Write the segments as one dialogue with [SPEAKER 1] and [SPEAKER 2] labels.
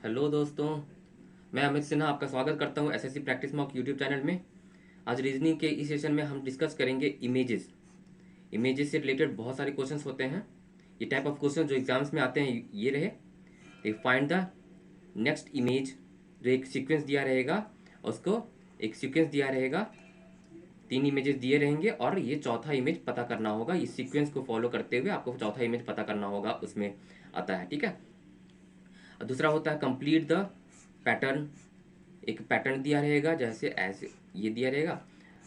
[SPEAKER 1] Hello दोस्तों, मैं अमित सिन्हा आपका स्वागत करता हूं SSC practice mock YouTube channel में। आज रीजनिंग के इस सेशन में हम डिस्कस करेंगे इमेजेस। इमेजेस से रिलेटेड बहुत सारे क्वेश्चंस होते हैं। ये टाइप ऑफ क्वेश्चन जो एग्जाम्स में आते हैं ये रहे। Find the next image. जो एक सीक्वेंस दिया रहेगा, उसको एक सीक्वेंस दिया रहेगा, तीन इमेजेस दिए रहेंगे और ये चौथा इमेज पता करना होगा। इस सीक्वेंस को फॉलो करते हुए आपको चौथा इमेज पता करना होगा, उसमें आता है। ठीक है। दूसरा होता है कंप्लीट द पैटर्न। एक पैटर्न दिया रहेगा, जैसे ऐसे ये दिया रहेगा,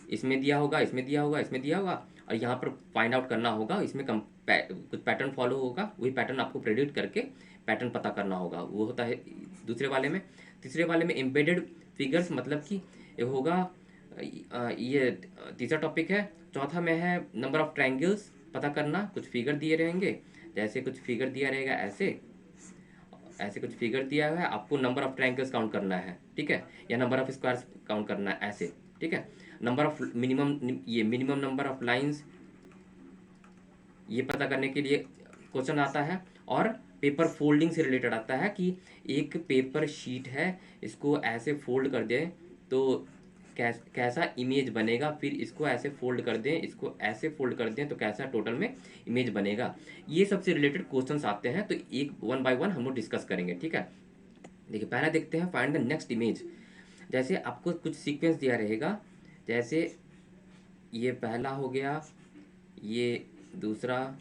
[SPEAKER 1] इसमें दिया होगा, इसमें दिया होगा, इसमें दिया होगा, और यहाँ पर फाइंड आउट करना होगा। इसमें कुछ पैटर्न फॉलो होगा, वही पैटर्न आपको प्रेडिक्ट करके पैटर्न पता करना होगा। वो होता है दूसरे वाले में। तीसरे वाले में एम्बेडेड फिगर्स, मतलब कि ये होगा, ये तीसरा टॉपिक है। चौथा में है नंबर ऑफ ट्रायंगल्स पता करना। कुछ फिगर दिए रहेंगे, जैसे कुछ फिगर दिया रहेगा, ऐसे ऐसे कुछ फिगर दिया हुआ है, आपको नंबर ऑफ ट्रायंगल्स काउंट करना है। ठीक है, या नंबर ऑफ स्क्वायर्स काउंट करना है, ऐसे। ठीक है। नंबर ऑफ मिनिमम, ये मिनिमम नंबर ऑफ लाइंस, ये पता करने के लिए क्वेश्चन आता है। और पेपर फोल्डिंग से रिलेटेड आता है कि एक पेपर शीट है, इसको ऐसे फोल्ड कर दें तो कैसा इमेज बनेगा, फिर इसको ऐसे फोल्ड कर दें, इसको ऐसे फोल्ड कर दें तो कैसा टोटल में इमेज बनेगा। ये सबसे रिलेटेड क्वेश्चंस आते हैं, तो एक वन बाय वन हम लोग डिस्कस करेंगे। ठीक है। देखिए, पहला देखते हैं फाइंड द नेक्स्ट इमेज। जैसे आपको कुछ सीक्वेंस दिया रहेगा, जैसे ये पहला हो गया, ये दूसरा,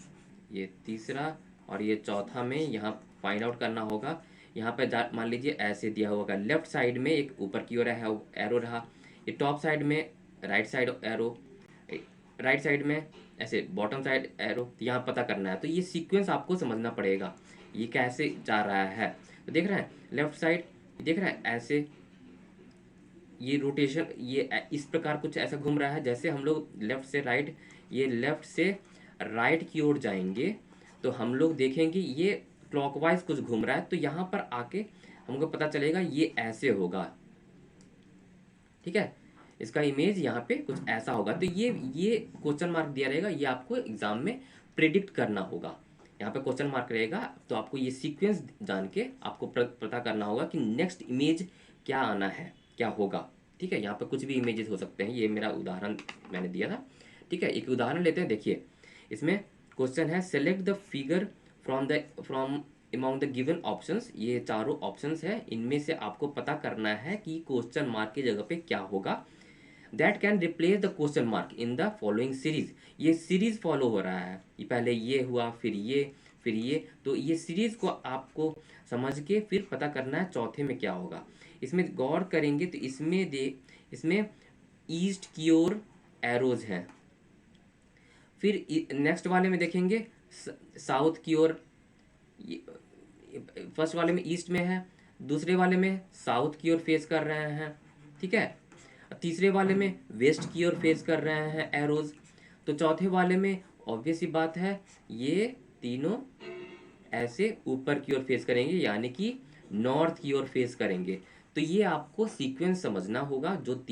[SPEAKER 1] ये तीसरा, और ये चौथा में यहाँ फाइंड आउट करना होगा। यहाँ पर मान लीजिए ऐसे दिया होगा, लेफ्ट साइड में एक ऊपर की ओर है एरो रहा, ये टॉप साइड में right side arrow, right side में ऐसे बॉटम साइड एरो, यहाँ पता करना है। तो ये सीक्वेंस आपको समझना पड़ेगा, ये कैसे जा रहा है। तो देख रहे हैं लेफ्ट साइड, देख रहे हैं ऐसे, ये रोटेशन, ये इस प्रकार कुछ ऐसा घूम रहा है। जैसे हम लोग लेफ्ट से राइट, ये लेफ्ट से राइट की ओर जाएंगे तो हम लोग देखेंगे ये क्लॉकवाइज कुछ घूम रहा है, तो यहाँ पर आके हमको पता चलेगा ये ऐसे होगा। ठीक है, इसका इमेज यहाँ पे कुछ ऐसा होगा। तो ये क्वेश्चन मार्क दिया रहेगा, ये आपको एग्जाम में प्रिडिक्ट करना होगा। यहाँ पे क्वेश्चन मार्क रहेगा, तो आपको ये सीक्वेंस जान के आपको पता करना होगा कि नेक्स्ट इमेज क्या आना है, क्या होगा। ठीक है, यहाँ पे कुछ भी इमेजेस हो सकते हैं, ये मेरा उदाहरण मैंने दिया था। ठीक है, एक उदाहरण लेते हैं। देखिए, इसमें क्वेश्चन है select the figure from among the given options. ये चारों ऑप्शंस है, इनमें से आपको पता करना है कि क्वेश्चन मार्क की जगह पे क्या होगा। That can replace the question mark in the following series. ये सीरीज फॉलो हो रहा है, ये पहले ये हुआ, फिर ये, फिर ये, तो ये सीरीज को आपको समझ के फिर पता करना है चौथे में क्या होगा। इसमें गौर करेंगे तो इसमें ईस्ट की ओर एरोज हैं। फिर नेक्स्ट वाले में देखेंगे साउथ की ओर, फर्स्ट वाले में ईस्ट में है, दूसरे वाले में साउथ की ओर फेस कर रहे हैं। ठीक है, तीसरे वाले में वेस्ट की ओर फेस कर रहे हैं एरोज। तो चौथे वाले में ऑब्वियस सी बात है, ये तीनों ऐसे ऊपर की ओर फेस करेंगे, यानी कि नॉर्थ की ओर फेस करेंगे। तो ये आपको सीक्वेंस समझना होगा, जो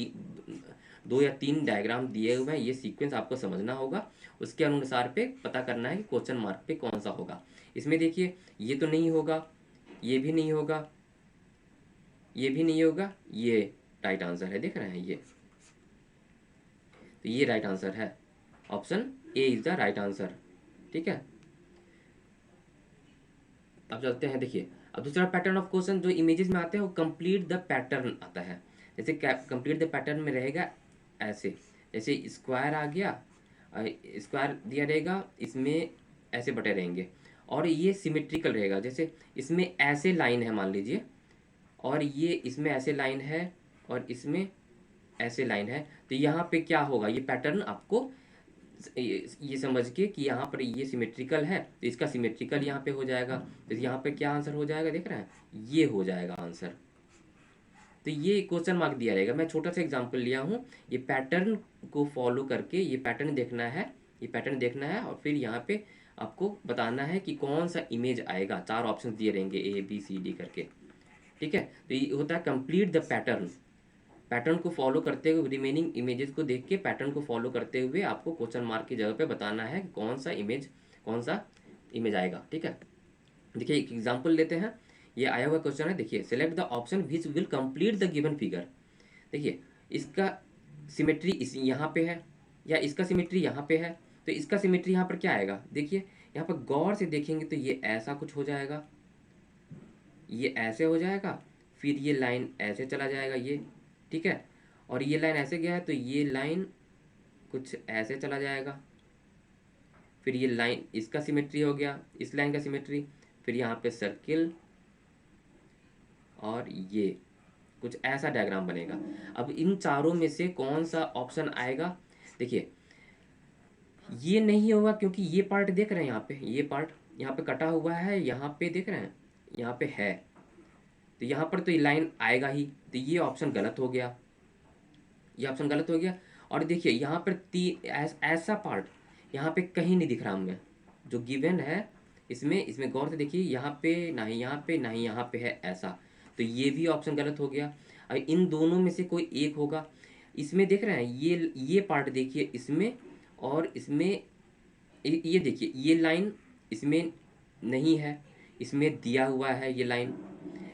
[SPEAKER 1] दो या तीन डायग्राम दिए हुए हैं, ये सीक्वेंस आपको समझना होगा। उसके अनुसार पे पता करना है कि क्वेश्चन मार्क पे कौन सा होगा। इसमें देखिए, ये तो नहीं होगा, ये भी नहीं होगा, ये भी नहीं होगा, ये राइट आंसर है। देख रहे हैं ये, तो ये राइट आंसर है। Option A is the right answer. ठीक है, अब चलते हैं। देखिए, अब दूसरा पैटर्न ऑफ क्वेश्चन जो इमेजेस में आते हैं, वो कंप्लीट द पैटर्न आता है। जैसे कंप्लीट द पैटर्न में रहेगा ऐसे, जैसे स्क्वायर आ गया, स्क्वायर दिया रहेगा, इसमें ऐसे बटे रहेंगे, और ये सिमेट्रिकल रहेगा। जैसे इसमें ऐसे लाइन है मान लीजिए, और ये इसमें ऐसे लाइन है, और इसमें ऐसे लाइन है, तो यहाँ पे क्या होगा, ये पैटर्न आपको ये समझ के कि यहाँ पर ये सिमेट्रिकल है, तो इसका सिमेट्रिकल यहाँ पे हो जाएगा। तो यहाँ पे क्या आंसर हो जाएगा, देख रहे हैं, ये हो जाएगा आंसर। तो ये क्वेश्चन मार्क दिया रहेगा। मैं छोटा सा एग्जांपल लिया हूँ, ये पैटर्न को फॉलो करके ये पैटर्न देखना है, ये पैटर्न देखना है, और फिर यहाँ पे आपको बताना है कि कौन सा इमेज आएगा। चार ऑप्शन दिए रहेंगे ए बी सी डी करके। ठीक है, तो ये होता है कंप्लीट द पैटर्न। पैटर्न को फॉलो करते हुए, रिमेनिंग इमेजेस को देख के पैटर्न को फॉलो करते हुए आपको क्वेश्चन मार्क की जगह पे बताना है कि कौन सा इमेज आएगा। ठीक है, देखिए एक एग्जांपल लेते हैं। ये आया हुआ क्वेश्चन है। देखिए, select the option which will complete the given figure. देखिए, इसका सिमेट्री इस यहाँ पे है या इसका सिमेट्री यहाँ पे है, तो इसका सिमेट्री यहाँ पर क्या आएगा? देखिए, यहाँ पर गौर से देखेंगे तो ये ऐसा कुछ हो जाएगा, ये ऐसे हो जाएगा, फिर ये लाइन ऐसे चला जाएगा ये, ठीक है, और ये लाइन ऐसे गया है तो ये लाइन कुछ ऐसे चला जाएगा, फिर ये लाइन इसका सिमेट्री हो गया, इस लाइन का सिमेट्री, फिर यहाँ पे सर्किल और ये कुछ ऐसा डायग्राम बनेगा। अब इन चारों में से कौन सा ऑप्शन आएगा? देखिए, ये नहीं होगा क्योंकि ये पार्ट देख रहे हैं, यहाँ पे ये पार्ट यहाँ पे कटा हुआ है, यहाँ पे देख रहे हैं, यहाँ पे है, तो यहाँ पर तो ये लाइन आएगा ही, तो ये ऑप्शन गलत हो गया, ये ऑप्शन गलत हो गया। और देखिए, यहाँ पर ऐसा पार्ट यहाँ पे कहीं नहीं दिख रहा हमें, जो गिवन है इसमें, गौर से देखिए, यहाँ पे ना ही, यहाँ पे ना ही, यहाँ पे है ऐसा, तो ये भी ऑप्शन गलत हो गया। अब इन दोनों में से कोई एक होगा। इसमें देख रहे हैं, ये पार्ट देखिए इसमें, और इसमें ये देखिए, ये लाइन इसमें नहीं है, इसमें दिया हुआ है ये लाइन,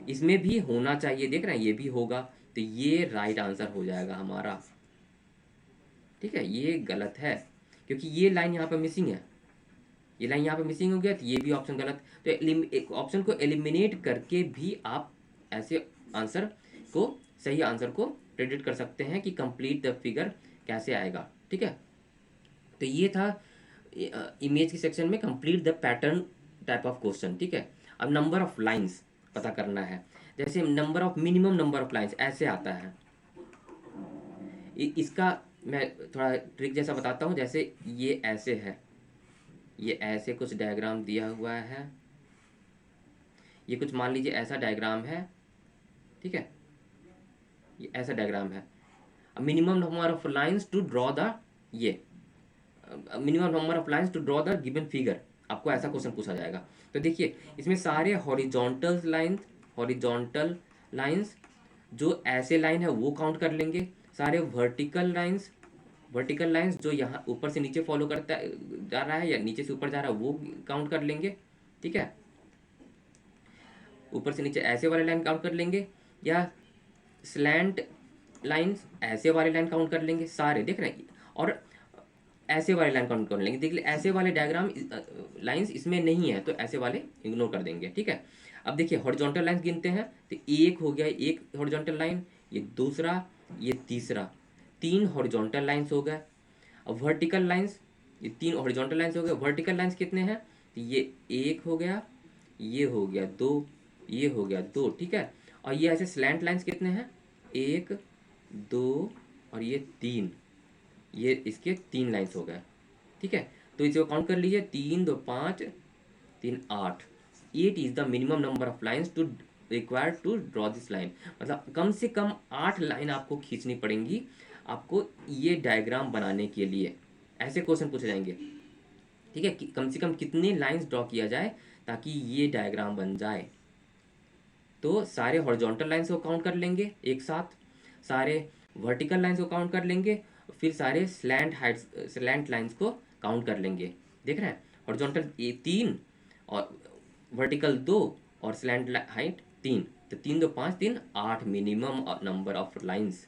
[SPEAKER 1] इसमें भी होना चाहिए, देख रहे हैं, ये भी होगा, तो ये राइट आंसर हो जाएगा हमारा। ठीक है, ये गलत है क्योंकि ये लाइन यहाँ पर मिसिंग है, ये लाइन यहाँ पे मिसिंग हो गया, तो ये भी ऑप्शन गलत। तो एक ऑप्शन को एलिमिनेट करके भी आप ऐसे आंसर को, सही आंसर को प्रेडिक्ट कर सकते हैं कि कंप्लीट द फिगर कैसे आएगा। ठीक है, तो ये था इमेज की सेक्शन में complete the pattern type of question. ठीक है, अब नंबर ऑफ लाइंस पता करना है। जैसे number of, minimum number of lines ऐसे आता है, इसका मैं थोड़ा ट्रिक जैसा बताता हूँ। जैसे ये ऐसे है, ये ऐसे कुछ डायग्राम दिया हुआ है, ये कुछ मान लीजिए ऐसा डायग्राम है, ठीक है, ये ऐसा डायग्राम है। Minimum number of lines to draw the, ये minimum number of lines to draw the given figure, आपको ऐसा क्वेश्चन पूछा जाएगा। तो देखिए, इसमें सारे हॉरिजॉन्टल लाइंस जो ऐसे लाइन है वो काउंट कर लेंगे, सारे वर्टिकल लाइंस जो यहाँ ऊपर से नीचे फॉलो करता जा रहा है या नीचे से ऊपर जा रहा है वो काउंट कर लेंगे। ठीक है, ऊपर से नीचे ऐसे वाले लाइन काउंट कर लेंगे, या स्लैंट लाइंस ऐसे वाले लाइन काउंट कर लेंगे सारे, देख रहे हैं, और ऐसे वाले लाइन काउंट कर लेंगे। देखिए, ऐसे वाले डायग्राम लाइंस इसमें नहीं है तो ऐसे वाले इग्नोर कर देंगे। ठीक है, अब देखिए हॉरिजॉन्टल लाइंस गिनते हैं, तो एक हो गया, एक हॉरिजॉन्टल लाइन, ये दूसरा, ये तीसरा, 3 हॉरिजॉन्टल लाइंस हो गए। अब वर्टिकल लाइंस, ये 3 हॉरिजॉन्टल लाइंस हो गए। वर्टिकल लाइंस कितने हैं? तो ये एक हो गया, ये हो गया 2, ये हो गया 2। ठीक है, और ये ऐसे स्लैंट लाइंस कितने हैं? 1 2 और ये 3, ये इसके 3 लाइंस हो गए। ठीक है, तो इसे काउंट कर लीजिए, 3 2 5 3 8, 8 is the minimum number of lines to required to draw this line. मतलब कम से कम 8 लाइन आपको खींचनी पड़ेंगी आपको ये डायग्राम बनाने के लिए। ऐसे क्वेश्चन पूछे जाएंगे। ठीक है, कम से कम कितने लाइंस ड्रॉ किया जाए ताकि ये डायग्राम बन जाए। तो सारे हॉरिजॉन्टल लाइंस को काउंट कर लेंगे एक साथ, सारे वर्टिकल लाइंस को काउंट कर लेंगे, फिर सारे स्लैंट लाइंस को काउंट कर लेंगे। देख रहे हैं, हॉरिजॉन्टल 3 और वर्टिकल 2 और स्लैंट हाइट 3, तो 3 2 5 3 8 minimum number of lines,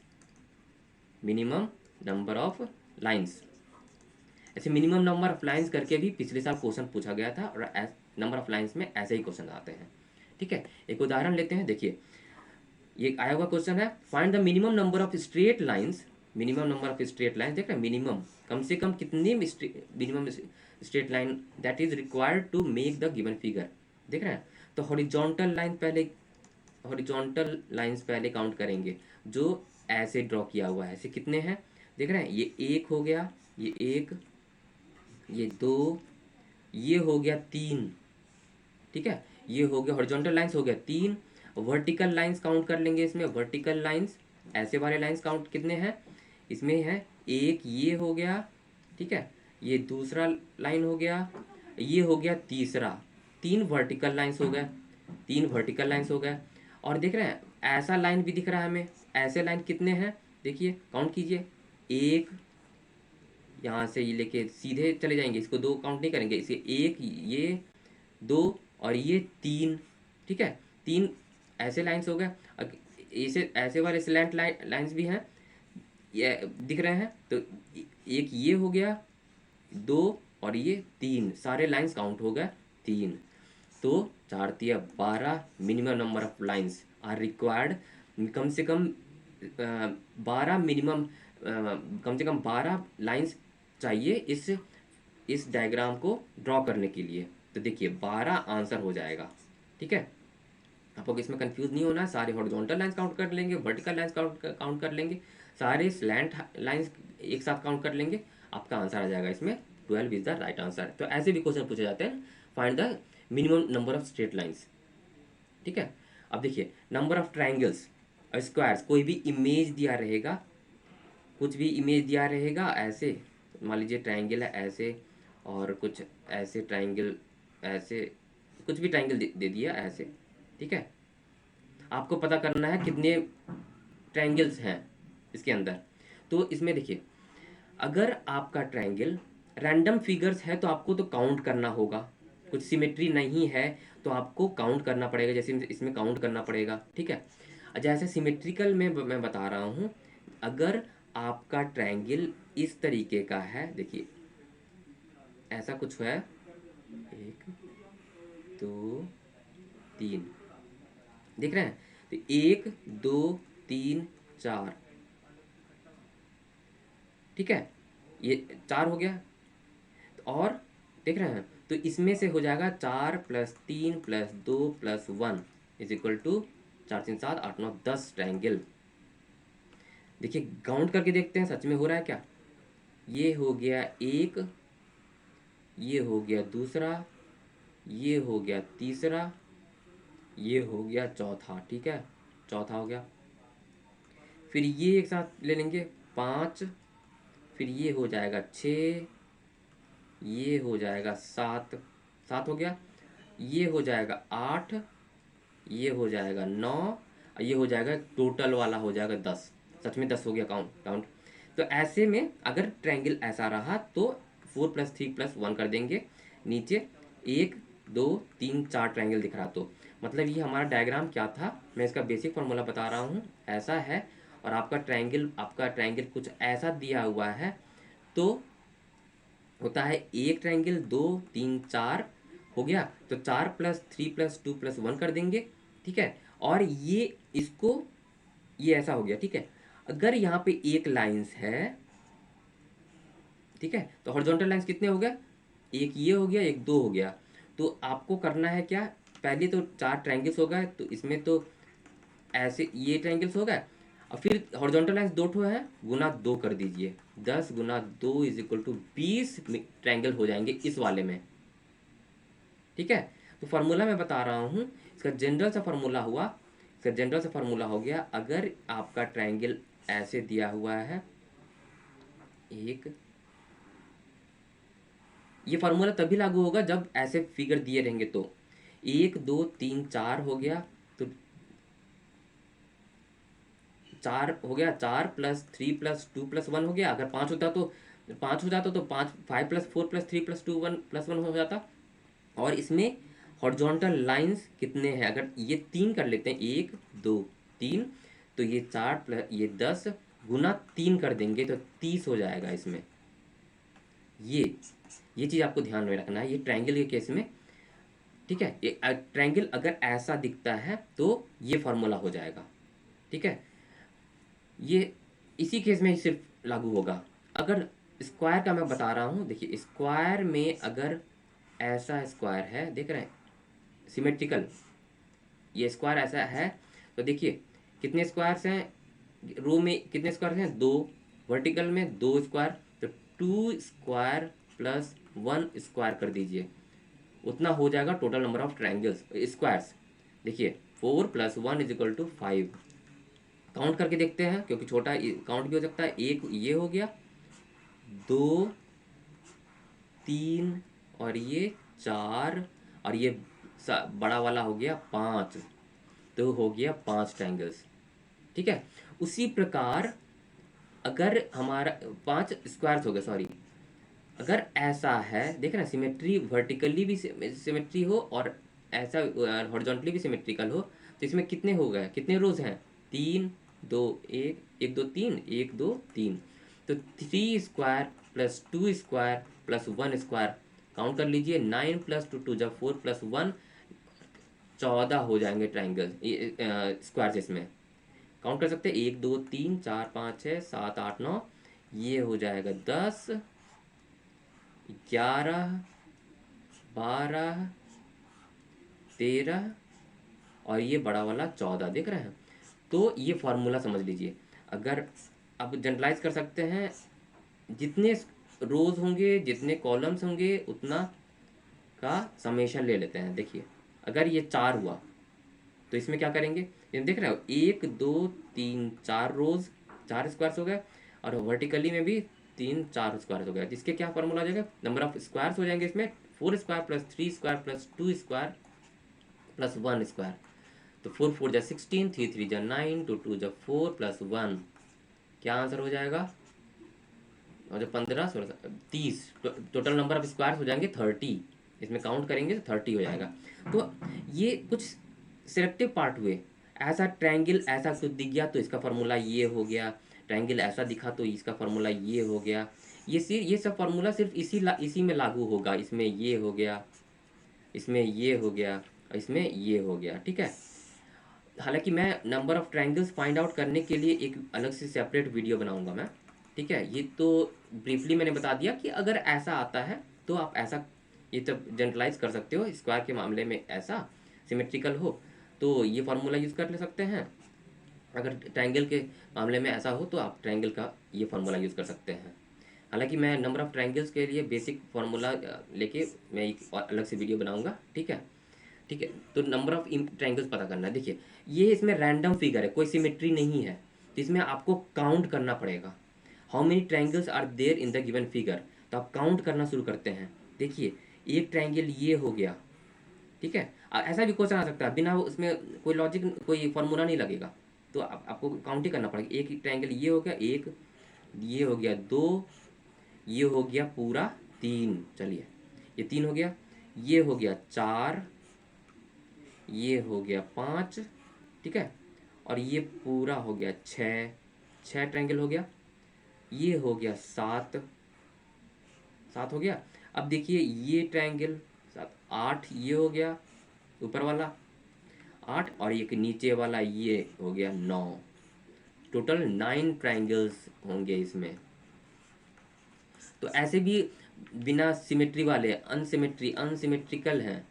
[SPEAKER 1] minimum number of lines. ऐसे मिनिमम नंबर ऑफ लाइंस करके भी पिछले साल क्वेश्चन पूछा गया था, और नंबर ऑफ लाइंस में ऐसे ही क्वेश्चन आते हैं। ठीक है, एक उदाहरण लेते हैं। देखिए, ये आया हुआ क्वेश्चन है, find the minimum number of straight lines, minimum number of straight lines, देख रहे हैं, मिनिमम कम से कम कितनी minimum straight line that is required to make the given figure. देख रहे हैं, तो हॉरिजॉन्टल लाइंस पहले काउंट करेंगे जो ऐसे ड्रॉ किया हुआ है। ऐसे कितने हैं? देख रहे हैं, ये 1 हो गया, ये 1, ये 2, ये हो गया 3। ठीक है, ये हो गया हॉरिजॉन्टल लाइंस हो गया 3। वर्टिकल लाइंस काउंट कर लेंगे, इसमें वर्टिकल लाइंस ऐसे वाले लाइंस काउंट कितने हैं? इसमें है 1, ये हो गया, ठीक है, ये दूसरा लाइन हो गया, ये हो गया तीसरा, 3 वर्टिकल लाइंस हो गए, 3 वर्टिकल लाइंस हो गए। और देख रहे हैं, ऐसा लाइन भी दिख रहा है हमें, ऐसे लाइन कितने हैं? देखिए, काउंट कीजिए, 1, यहाँ से ये लेके सीधे चले जाएंगे, इसको 2 काउंट नहीं करेंगे, इसे 1, ये 2 और ये 3। ठीक है, तीन ऐसे लाइंस हो गए, ऐसे ऐसे वाले स्लैंट लाइंस भी हैं, ये दिख रहे हैं। तो एक ये हो गया, दो और ये तीन, सारे लाइंस काउंट हो गए तीन। तो 4 तिया 12 minimum number of lines are required, कम से कम 12 मिनिमम, कम से कम 12 लाइंस चाहिए इस डायग्राम को ड्रॉ करने के लिए। तो देखिए 12 आंसर हो जाएगा। ठीक है, आपको इसमें कंफ्यूज नहीं होना, सारे हॉरिजॉन्टल लाइंस काउंट कर लेंगे, वर्टिकल लाइंस काउंट कर लेंगे, सारे स्लैंट लाइंस एक साथ काउंट कर लेंगे, आपका आंसर आ जाएगा इसमें 12 इज द राइट आंसर। तो ऐसे भी क्वेश्चन पूछे जाते हैं, find the minimum number of straight lines. ठीक है, अब देखिए नंबर ऑफ ट्राइंगल्स और स्क्वायर्स, कोई भी इमेज दिया रहेगा, कुछ भी इमेज दिया रहेगा ऐसे, मान लीजिए ट्राइंगल है ऐसे, और कुछ ऐसे ट्राइंगल, ऐसे कुछ भी ट्राइंगल दे दिया ऐसे। ठीक है, आपको पता करना है कितने ट्रायंगल्स हैं इसके अंदर। तो इसमें देखिए, अगर आपका ट्रायंगल रैंडम फिगर्स है तो आपको तो काउंट करना होगा, कुछ सिमेट्री नहीं है तो आपको काउंट करना पड़ेगा, जैसे इसमें काउंट करना पड़ेगा। ठीक है, जैसे सिमेट्रिकल में मैं बता रहा हूँ, अगर आपका ट्रायंगल इस तरीके का है, देखिए ऐसा कुछ है, 1 2 3, देख रहे हैं, तो 1 2 3 4, ठीक है, ये 4 हो गया। और देख रहे हैं, तो इसमें से हो जाएगा 4 + 3 + 2 + 1 इज इक्वल टू 4 3 7 8 9 10 ट्रायंगल। देखिए काउंट करके देखते हैं सच में हो रहा है क्या। ये हो गया एक, ये हो गया दूसरा, ये हो गया तीसरा, ये हो गया चौथा। ठीक है, चौथा हो गया। फिर ये एक साथ ले लेंगे 5, फिर ये हो जाएगा 6, ये हो जाएगा 7, 7 हो गया, ये हो जाएगा 8, ये हो जाएगा 9, और ये हो जाएगा टोटल वाला हो जाएगा 10। सच में 10 हो गया काउंट। तो ऐसे में अगर ट्रायंगल ऐसा रहा तो 4 + 3 + 1 कर देंगे, नीचे 1 2 3 4 ट्रायंगल दिख रहा। तो मतलब ये हमारा डायग्राम क्या था, मैं इसका बेसिक फार्मूला बता रहा हूँ, ऐसा है। और आपका ट्रायंगल कुछ ऐसा दिया हुआ है, तो होता है एक ट्रायंगल 2 3 4 हो गया, तो 4 + 3 + 2 + 1 कर देंगे। ठीक है, और ये इसको, ये ऐसा हो गया। ठीक है, अगर यहाँ पे एक लाइंस है, ठीक है, तो हॉरिजॉन्टल लाइंस कितने हो गए, एक ये हो गया, एक दो हो गया। तो आपको करना है क्या, पहले तो 4 ट्रायंगल्स हो गए, तो इसमें तो ऐसे ये ट्रायंगल्स हो गए, और फिर हॉरिजॉन्टल लाइंस 2 ठो है, गुना 2 कर दीजिए, 10 × 2 इज इक्वल टू 20 ट्रायंगल हो जाएंगे इस वाले में। ठीक है, तो फार्मूला मैं बता रहा हूँ, इसका जनरल सा फार्मूला हुआ, इसका जनरल सा फार्मूला हो गया, अगर आपका ट्रायंगल ऐसे दिया हुआ है, एक, ये फार्मूला तभी लागू होगा जब ऐसे फिगर दिए रहेंगे। तो 1 2 3 4 हो गया, तो 4 हो गया, 4 + 3 + 2 + 1 हो गया। अगर 5 होता तो 5 हो जाता, तो 5 5 + 4 + 3 + 2 1 + 1 हो जाता। और इसमें हॉरिजॉन्टल लाइंस कितने हैं, अगर ये 3 कर लेते हैं, 1 2 3, तो ये 4 + ये 10 गुना 3 कर देंगे तो 30 हो जाएगा इसमें। ये चीज़ आपको ध्यान में रखना है, ये ट्रायंगल के केस में। ठीक है, ये ट्रायंगल अगर ऐसा दिखता है तो ये फार्मूला हो जाएगा। ठीक है, ये इसी केस में ही सिर्फ लागू होगा। अगर स्क्वायर का मैं बता रहा हूँ, देखिए स्क्वायर में अगर ऐसा स्क्वायर है, देख रहे हैं सिमेट्रिकल, ये स्क्वायर ऐसा है, तो देखिए कितने स्क्वायर्स हैं, रो में कितने स्क्वायर हैं, 2, वर्टिकल में 2 स्क्वायर, तो 2 स्क्वायर + 1 स्क्वायर कर दीजिए, उतना हो जाएगा total number of triangles squares. देखिए 4 + 1 = 5। काउंट करके देखते हैं, क्योंकि छोटा काउंट भी हो सकता है, एक ये हो गया, 2 3 और ये 4, और ये बड़ा वाला हो गया 5, तो हो गया 5 ट्रायंगल्स। ठीक है, उसी प्रकार अगर हमारा 5 स्क्वायर्स हो गए, सॉरी, अगर ऐसा है, देख रहे हैं सिमेट्री, वर्टिकली भी सिमेट्री हो और ऐसा हॉरिजॉन्टली भी सिमेट्रिकल हो तो इसमें कितने हो गए, कितने रोज हैं, 3 2 1 1 2 3 1 2 3, तो 3 square plus 2 square plus 1 square, count कर लीजिए, 9 प्लस 2 2 जा 4 प्लस 1 14 हो जाएंगे ट्राइंगल स्क्वायर इसमें, काउंट कर सकते हैं, 1 2 3 4 5 6 7 8 9, ये हो जाएगा 10 11 12 13 और ये बड़ा वाला 14, देख रहे हैं। तो ये फार्मूला समझ लीजिए। अगर अब जनरलाइज कर सकते हैं, जितने रोज होंगे जितने कॉलम्स होंगे उतना का समेशन ले लेते हैं। देखिए अगर ये 4 हुआ तो इसमें क्या करेंगे, ये देख रहे हो 1 2 3 4 रोज 4 स्क्वायर्स हो गए, और वर्टिकली में भी 3 4 स्क्वायर्स हो गए, जिसके क्या फॉर्मूला आ जाएगा, नंबर ऑफ स्क्वायर्स हो जाएंगे इसमें 4 square plus 3 square plus 2 square plus 1 square, तो 4 4 जा 16, 3 3 जा 9, 2 2 जा 4 प्लस 1, क्या आंसर हो जाएगा, और जो 15 16 30, टोटल नंबर ऑफ स्क्वायर हो जाएंगे 30, इसमें काउंट करेंगे तो 30 हो जाएगा। तो ये कुछ सिलेक्टिव पार्ट हुए, ऐसा ट्रायंगल ऐसा कुछ दिख गया तो इसका फार्मूला ये हो गया, ट्रायंगल ऐसा दिखा तो इसका फार्मूला ये हो गया, ये सब फार्मूला सिर्फ इसी में लागू होगा, इसमें ये हो गया, इसमें ये हो गया और इसमें ये हो गया, ठीक है। हालांकि मैं number of triangles find out करने के लिए एक अलग से सेपरेट वीडियो बनाऊंगा मैं, ठीक है। ये तो ब्रीफली मैंने बता दिया कि अगर ऐसा आता है तो आप ऐसा ये तब जनरलाइज कर सकते हो, स्क्वायर के मामले में ऐसा सिमेट्रिकल हो तो ये फार्मूला यूज़ कर ले सकते हैं, अगर ट्रायंगल के मामले में ऐसा हो तो आप ट्रायंगल का ये फार्मूला यूज़ कर सकते हैं। हालांकि मैं नंबर ऑफ ट्रायंगल्स के लिए बेसिक फार्मूला लेके मैं एक और अलग से वीडियो बनाऊंगा, ठीक है। ठीक है, तो नंबर ऑफ ट्रायंगल्स पता करना है। देखिए ये इसमें रैंडम फिगर है, कोई सिमेट्री नहीं है, तो इसमें आपको काउंट करना पड़ेगा, how many triangles are there in the given figure, तो आप काउंट करना शुरू करते हैं। देखिए एक ट्रायंगल ये हो गया, ठीक है। ऐसा भी क्वेश्चन आ सकता है बिना उसमें कोई लॉजिक कोई फॉर्मूला नहीं लगेगा, तो आपको काउंट ही करना पड़ेगा। एक ट्रायंगल ये हो गया, एक ये हो गया, 2 ये हो गया पूरा 3, चलिए ये 3 हो गया, ये हो गया 4, ये हो गया 5, ठीक है, और ये पूरा हो गया 6, 6 ट्रायंगल हो गया, ये हो गया 7, 7 हो गया। अब देखिए ये ट्रायंगल 7 8 ये हो गया ऊपर वाला 8, और एक नीचे वाला ये हो गया 9, टोटल 9 ट्रायंगल्स होंगे इसमें। तो ऐसे भी बिना सिमेट्री वाले अनसिमेट्रिकल हैं,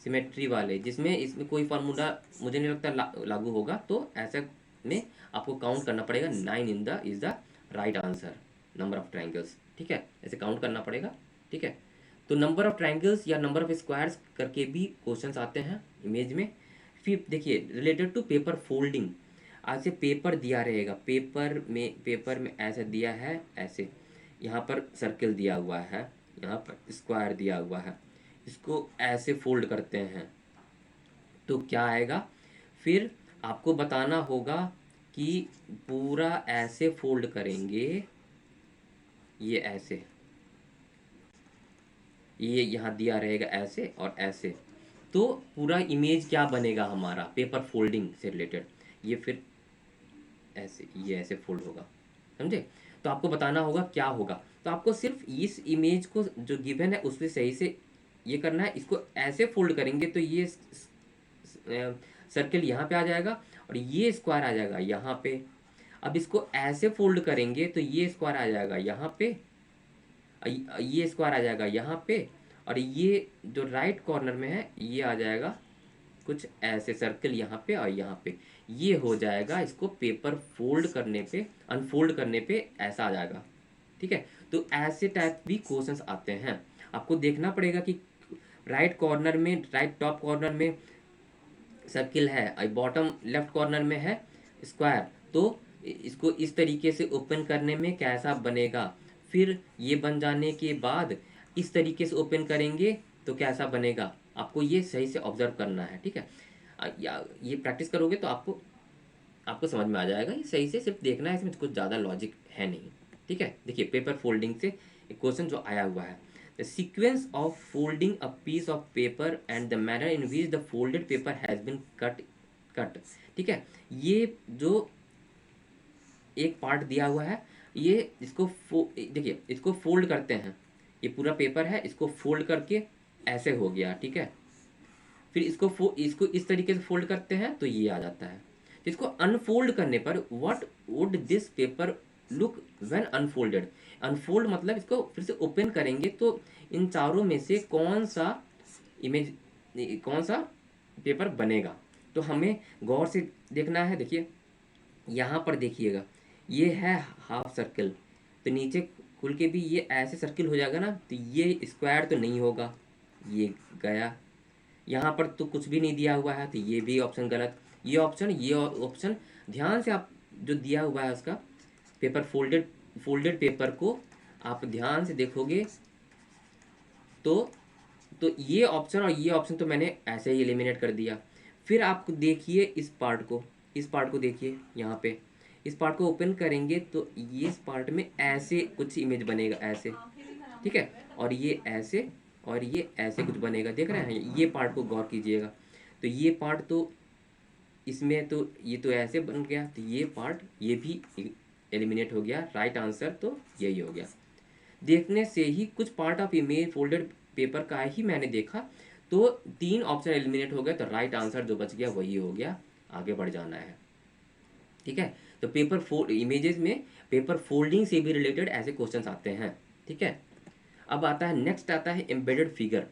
[SPEAKER 1] सिमेट्री वाले जिसमें इसमें कोई फार्मूला मुझे नहीं लगता लागू होगा, तो ऐसे में आपको काउंट करना पड़ेगा, 9 in the is the right answer, number of triangles, ठीक है, ऐसे काउंट करना पड़ेगा, ठीक है। तो नंबर ऑफ ट्रायंगल्स या नंबर ऑफ स्क्वायर्स करके भी क्वेश्चंस आते हैं इमेज में। फिर देखिए रिलेटेड टू पेपर फोल्डिंग, आज से पेपर दिया रहेगा, पेपर में ऐसे दिया है, ऐसे यहाँ पर सर्कल दिया हुआ है, यहाँ पर स्क्वायर दिया हुआ है, इसको ऐसे फोल्ड करते हैं तो क्या आएगा, फिर आपको बताना होगा कि पूरा ऐसे फोल्ड करेंगे, ये ऐसे, ये यहाँ दिया रहेगा ऐसे और ऐसे, तो पूरा इमेज क्या बनेगा हमारा पेपर फोल्डिंग से रिलेटेड, ये फिर ऐसे, ये ऐसे फोल्ड होगा, समझे। तो आपको बताना होगा क्या होगा, तो आपको सिर्फ इस इमेज को जो गिवन है उससे सही से ये करना है, इसको ऐसे फोल्ड करेंगे तो ये सर्कल यहाँ पे आ जाएगा और ये स्क्वायर आ जाएगा यहाँ पे। अब इसको ऐसे फोल्ड करेंगे तो ये स्क्वायर आ जाएगा यहाँ पे, ये स्क्वायर आ जाएगा यहाँ पे, और ये जो राइट कॉर्नर में है ये आ जाएगा कुछ ऐसे सर्कल यहाँ पे और यहाँ पे, ये हो जाएगा, इसको पेपर फोल्ड करने पे अनफोल्ड करने पे ऐसा आ जाएगा, ठीक है। तो ऐसे टाइप भी क्वेश्चंस आते हैं, आपको देखना पड़ेगा कि राइट कॉर्नर में, राइट टॉप कॉर्नर में सर्किल है और बॉटम लेफ्ट कॉर्नर में है स्क्वायर, तो इसको इस तरीके से ओपन करने में कैसा बनेगा, फिर ये बन जाने के बाद इस तरीके से ओपन करेंगे तो कैसा बनेगा, आपको ये सही से ऑब्जर्व करना है, ठीक है। ये प्रैक्टिस करोगे तो आपको आपको समझ में आ जाएगा, ये सही से सिर्फ देखना है, इसमें कुछ ज़्यादा लॉजिक है नहीं, ठीक है। देखिए पेपर फोल्डिंग से एक क्वेश्चन जो आया हुआ है, the sequence of folding a piece of paper and the manner in which the folded paper has been cut. ठीक है, ये जो एक पार्ट दिया हुआ है, ये इसको देखिए, इसको फोल्ड करते हैं, ये पूरा पेपर है, इसको फोल्ड करके ऐसे हो गया। ठीक है, फिर इसको इस तरीके से फोल्ड करते हैं तो ये आ जाता है। तो इसको अनफोल्ड करने पर what would this paper look when unfolded. Unfold मतलब इसको फिर से ओपन करेंगे तो इन चारों में से इमेज कौन सा पेपर बनेगा। तो हमें गौर से देखना है। देखिए यहाँ पर देखिएगा, ये है हाफ सर्कल, तो नीचे खुल के भी ये ऐसे सर्किल हो जाएगा ना, तो ये स्क्वायर तो नहीं होगा, ये गया। यहाँ पर तो कुछ भी नहीं दिया हुआ है, तो ये भी ऑप्शन गलत। ये ऑप्शन ध्यान से आप जो दिया हुआ है उसका पेपर फोल्डेड पेपर को आप ध्यान से देखोगे तो ये ऑप्शन और ये ऑप्शन तो मैंने ऐसे ही एलिमिनेट कर दिया। फिर आप देखिए इस पार्ट को देखिए, यहाँ पे इस पार्ट को ओपन करेंगे तो ये इस पार्ट में ऐसे कुछ इमेज बनेगा, ऐसे। ठीक है, और ये ऐसे कुछ बनेगा, देख रहे हैं। ये पार्ट को गौर कीजिएगा, तो ये पार्ट तो इसमें तो ये तो ऐसे बन गया, तो ये पार्ट ये भी एलिमिनेट हो गया। राइट आंसर तो यही हो गया। देखने से ही कुछ part of image folded paper का ही मैंने देखा, तो 3 ऑप्शन एलिमिनेट हो गए, तो राइट आंसर जो बच गया वही हो गया। आगे बढ़ जाना है। ठीक है, तो इमेजेस में पेपर फोल्डिंग से भी रिलेटेड ऐसे क्वेश्चंस आते हैं। ठीक है, अब आता है नेक्स्ट, आता है एम्बेडेड फिगर।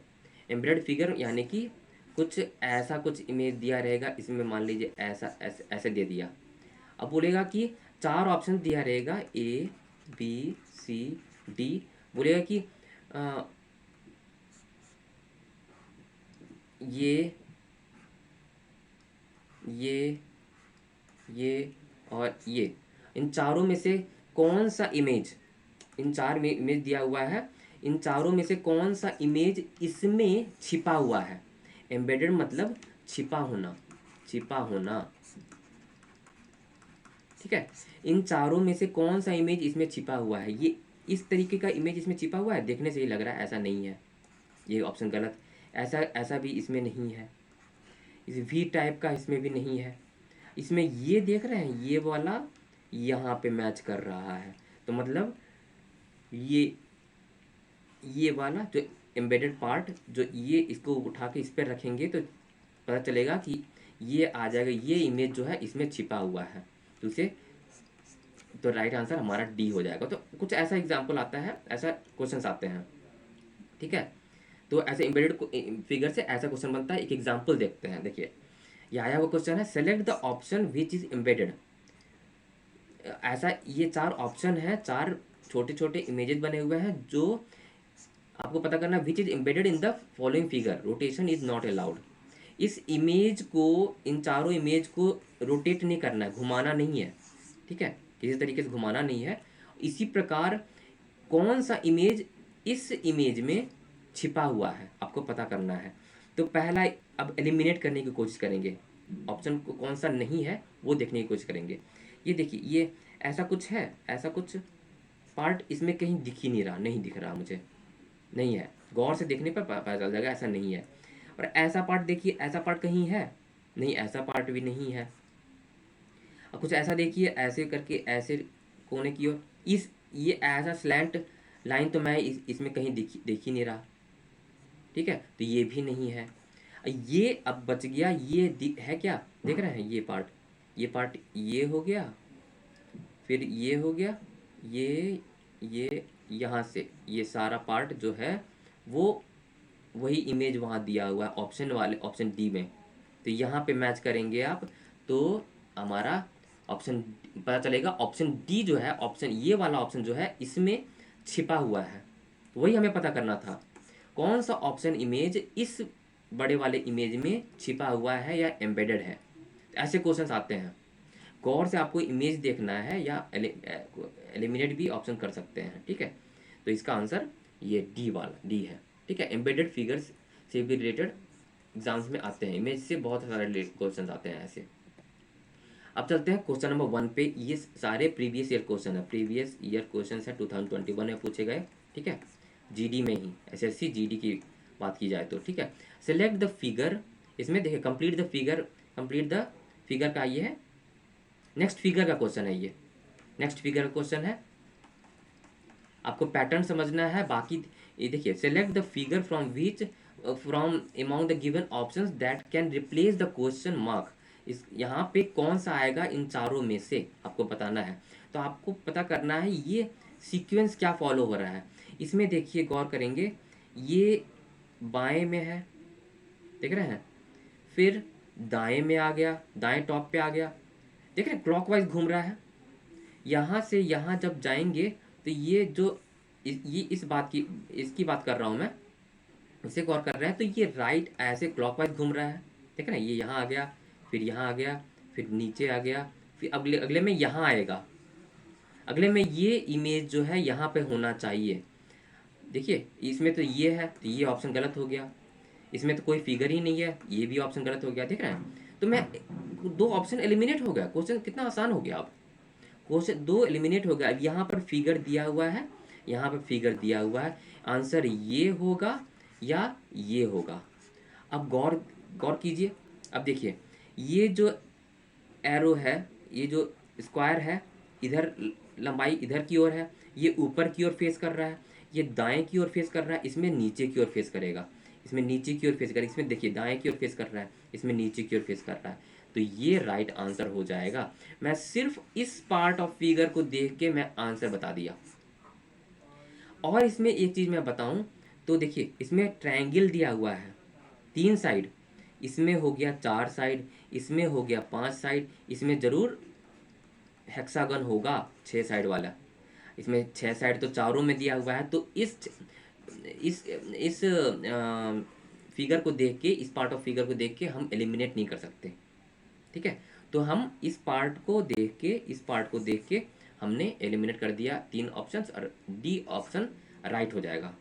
[SPEAKER 1] एम्बेडेड फिगर यानी कि कुछ ऐसा कुछ इमेज दिया रहेगा, इसमें मान लीजिए ऐसा ऐसे ऐसे दे दिया। अब बोलेगा कि 4 ऑप्शन दिया रहेगा, ए बी सी डी। बोलेगा कि आ, ये ये ये और ये, इन चारों में से कौन सा इमेज, इन चार में इमेज दिया हुआ है, इन चारों में से कौन सा इमेज इसमें छिपा हुआ है। एम्बेडेड मतलब छिपा होना, छिपा होना। ठीक है, इन चारों में से कौन सा इमेज इसमें छिपा हुआ है। ये इस तरीके का इमेज इसमें छिपा हुआ है, देखने से ही लग रहा है ऐसा नहीं है, ये ऑप्शन गलत। ऐसा ऐसा भी इसमें नहीं है, इस वी टाइप का इसमें भी नहीं है। इसमें ये देख रहे हैं, ये वाला यहाँ पे मैच कर रहा है, तो मतलब ये वाला जो एम्बेडेड पार्ट, जो ये इसको उठा के इस पर रखेंगे तो पता चलेगा कि ये आ जाएगा, ये इमेज जो है इसमें छिपा हुआ है, तो उसे तो राइट आंसर हमारा डी हो जाएगा। तो कुछ ऐसा एग्जाम्पल आता है, ऐसा क्वेश्चंस आते हैं। ठीक है, तो ऐसे एम्बेडेड फिगर से ऐसा क्वेश्चन बनता है। एक एग्जाम्पल देखते हैं। देखिए ये आया हुआ क्वेश्चन है, select the option which is embedded. ऐसा ये 4 ऑप्शन है, 4 छोटे छोटे इमेजेस बने हुए हैं, जो आपको पता करना which is embedded in the following figure, rotation is not allowed. इस इमेज को, इन चारों इमेज को रोटेट नहीं करना है, घुमाना नहीं है। ठीक है, किसी तरीके से घुमाना नहीं है। इसी प्रकार कौन सा इमेज इस इमेज में छिपा हुआ है आपको पता करना है। तो पहला अब एलिमिनेट करने की कोशिश करेंगे, ऑप्शन को कौन सा नहीं है वो देखने की कोशिश करेंगे। ये देखिए, ये ऐसा कुछ है, ऐसा कुछ पार्ट इसमें कहीं दिख ही नहीं रहा, नहीं दिख रहा मुझे, नहीं है। गौर से देखने पर पता चल जाएगा ऐसा नहीं है। और ऐसा पार्ट देखिए, ऐसा पार्ट कहीं है नहीं, ऐसा पार्ट भी नहीं है। अब कुछ ऐसा देखिए, ऐसे करके ऐसे कोने की ओर, इस ये ऐसा स्लैंट लाइन तो मैं इसमें कहीं देख ही नहीं रहा। ठीक है, तो ये भी नहीं है। ये अब बच गया, ये है क्या, देख रहे हैं, ये पार्ट ये हो गया, फिर ये हो गया, ये यहाँ से ये सारा पार्ट जो है वो वही इमेज वहाँ दिया हुआ है ऑप्शन वाले, ऑप्शन डी में। तो यहाँ पे मैच करेंगे आप, तो हमारा ऑप्शन पता चलेगा। ऑप्शन डी जो है, ऑप्शन ये वाला ऑप्शन जो है इसमें छिपा हुआ है, वही हमें पता करना था। कौन सा ऑप्शन इमेज इस बड़े वाले इमेज में छिपा हुआ है या एम्बेडेड है। ऐसे क्वेश्चंस आते हैं। गौर से आपको इमेज देखना है, या एलिमिनेट भी ऑप्शन कर सकते हैं। ठीक है, तो इसका आंसर ये डी वाला डी है। ठीक है, एम्बेडेड फिगर्स से भी रिलेटेड एग्जाम्स में आते हैं, इमेज से बहुत सारे क्वेश्चन आते हैं ऐसे। अब चलते हैं क्वेश्चन नंबर 1 पे। ये सारे प्रीवियस ईयर क्वेश्चन है, प्रीवियस ईयर क्वेश्चन है, 2021 में पूछे गए। ठीक है, जीडी में ही, एसएससी जीडी की बात की जाए तो, ठीक है। सेलेक्ट द फिगर, इसमें देखिए complete the figure, complete the figure का ये है, नेक्स्ट फिगर का क्वेश्चन है ये, नेक्स्ट फिगर का क्वेश्चन है, आपको पैटर्न समझना है। बाकी ये देखिए, select the figure from which, from among the given options that can replace the question mark, इस यहाँ पे कौन सा आएगा इन चारों में से आपको बताना है। तो आपको पता करना है ये सीक्वेंस क्या फॉलो हो रहा है। इसमें देखिए गौर करेंगे, ये बाएं में है, देख रहे हैं, फिर दाएं में आ गया, दाएं टॉप पे आ गया, देख रहे हैं क्लॉकवाइज घूम रहा है। यहाँ से यहाँ जब जाएंगे तो ये जो ये इस बात की, इसकी बात कर रहा हूँ मैं, इसे गौर कर रहे हैं तो ये राइट ऐसे क्लॉकवाइज घूम रहा है, ठीक है ना। ये यहाँ आ गया, फिर यहाँ आ गया, फिर नीचे आ गया, फिर अगले अगले में यहाँ आएगा, अगले में ये इमेज जो है यहाँ पे होना चाहिए। देखिए इसमें तो ये है, तो ये ऑप्शन गलत हो गया, इसमें तो कोई फिगर ही नहीं है, ये भी ऑप्शन गलत हो गया, देख रहे हैं। तो मैं दो ऑप्शन एलिमिनेट हो गया, क्वेश्चन कितना आसान हो गया। अब क्वेश्चन दो एलिमिनेट हो गया। अब यहाँ पर फिगर दिया हुआ है, यहाँ पर फिगर दिया हुआ है, आंसर ये होगा या ये होगा। अब गौर गौर कीजिए, अब देखिए ये जो एरो है, ये जो स्क्वायर है, इधर लंबाई इधर की ओर है, ये ऊपर की ओर फेस कर रहा है, ये दाएं की ओर फेस कर रहा है, इसमें नीचे की ओर फेस करेगा, इसमें नीचे की ओर फेस करेगा, इसमें देखिए दाएं की ओर फेस कर रहा है, इसमें नीचे की ओर फेस कर रहा है। तो ये राइट आंसर हो जाएगा। मैं सिर्फ इस पार्ट ऑफ फिगर को देख के मैं आंसर बता दिया। और इसमें एक चीज़ मैं बताऊं तो देखिए, इसमें ट्रायंगल दिया हुआ है 3 साइड, इसमें हो गया 4 साइड, इसमें हो गया 5 साइड, इसमें ज़रूर हेक्सागन होगा 6 साइड वाला, इसमें 6 साइड तो चारों में दिया हुआ है। तो इस फिगर को देख के, इस पार्ट ऑफ फिगर को देख के हम एलिमिनेट नहीं कर सकते, ठीक है। तो हम इस पार्ट को देख के, इस पार्ट को देख के हमने एलिमिनेट कर दिया 3 ऑप्शंस, और डी ऑप्शन राइट हो जाएगा,